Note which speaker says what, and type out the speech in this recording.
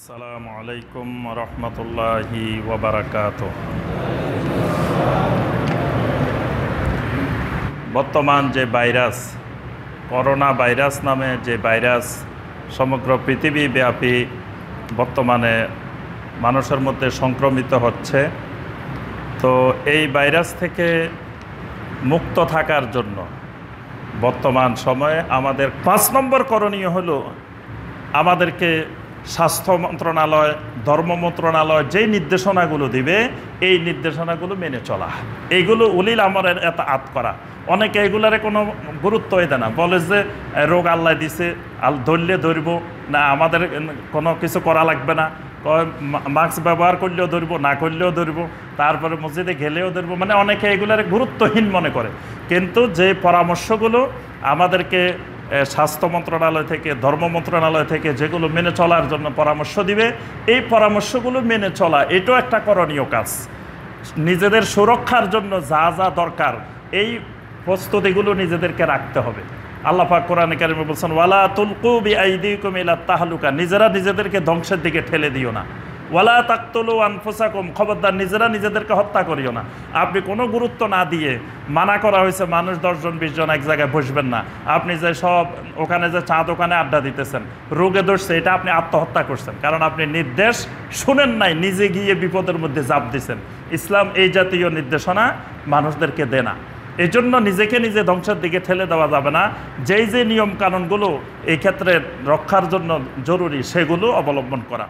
Speaker 1: আসসালামু আলাইকুম রহমতুল্লাহি ওয়া বারাকাতুহু। বর্তমান যে ভাইরাস, করোনা ভাইরাস নামে যে ভাইরাস সমগ্র পৃথিবীব্যাপী বর্তমানে মানুষের মধ্যে সংক্রমিত হচ্ছে, তো এই ভাইরাস থেকে মুক্ত থাকার জন্য বর্তমান সময়ে আমাদের 5 নম্বর করণীয় হলো আমাদেরকে স্বাস্থ্য মন্ত্রণালয়, ধর্ম মন্ত্রণালয় যেই নির্দেশনাগুলো দিবে এই নির্দেশনাগুলো মেনে চলা। এইগুলো উলিল আমরের এতাআত করা। অনেকে এগুলারে কোনো গুরুত্বই দেয় না, বলে যে রোগ আল্লাহ দিছে, ধরলে ধরব না, আমাদের কোনো কিছু করা লাগবে না, মাস্ক ব্যবহার করলেও ধরবো, না করলেও ধরবো, তারপরে মসজিদে গেলেও ধরবো। মানে অনেকে এগুলারে গুরুত্বহীন মনে করে, কিন্তু যে পরামর্শগুলো আমাদেরকে স্বাস্থ্য মন্ত্রণালয় থেকে, ধর্ম মন্ত্রণালয় থেকে যেগুলো মেনে চলার জন্য পরামর্শ দিবে, এই পরামর্শগুলো মেনে চলা এটাও একটা করণীয় কাজ। নিজেদের সুরক্ষার জন্য যা যা দরকার এই প্রস্তুতিগুলো নিজেদেরকে রাখতে হবে। আল্লাহ পাক কোরআনে কারিমে বলছেন, ওয়ালা তুলকু বিআইদিকুম ইলা তাহলুকা, নিজেরা নিজেদেরকে ধ্বংসের দিকে ঠেলে দিও না। ওয়ালা তাকতুলু আনফুসাকুম, খবরদার নিজেরা নিজেদেরকে হত্যা করিও না। আপনি কোনো গুরুত্ব না দিয়ে, মানা করা হয়েছে মানুষ 10 জন 20 জন এক জায়গায় বসবেন না, আপনি যে সব ওখানে যে চা দোকানে আড্ডা দিতেছেন, রোগে ধরছে, এটা আপনি আত্মহত্যা করছেন, কারণ আপনি নির্দেশ শুনেন নাই, নিজে গিয়ে বিপদের মধ্যে ঝাঁপ দিছেন। ইসলাম এই জাতীয় নির্দেশনা মানুষদেরকে দেয় না। এই জন্য নিজেকে নিজে ধ্বংসের দিকে ঠেলে দেওয়া যাবে না। যেই যে নিয়ম কানুনগুলো এই ক্ষেত্রে রক্ষার জন্য জরুরি সেগুলো অবলম্বন করা।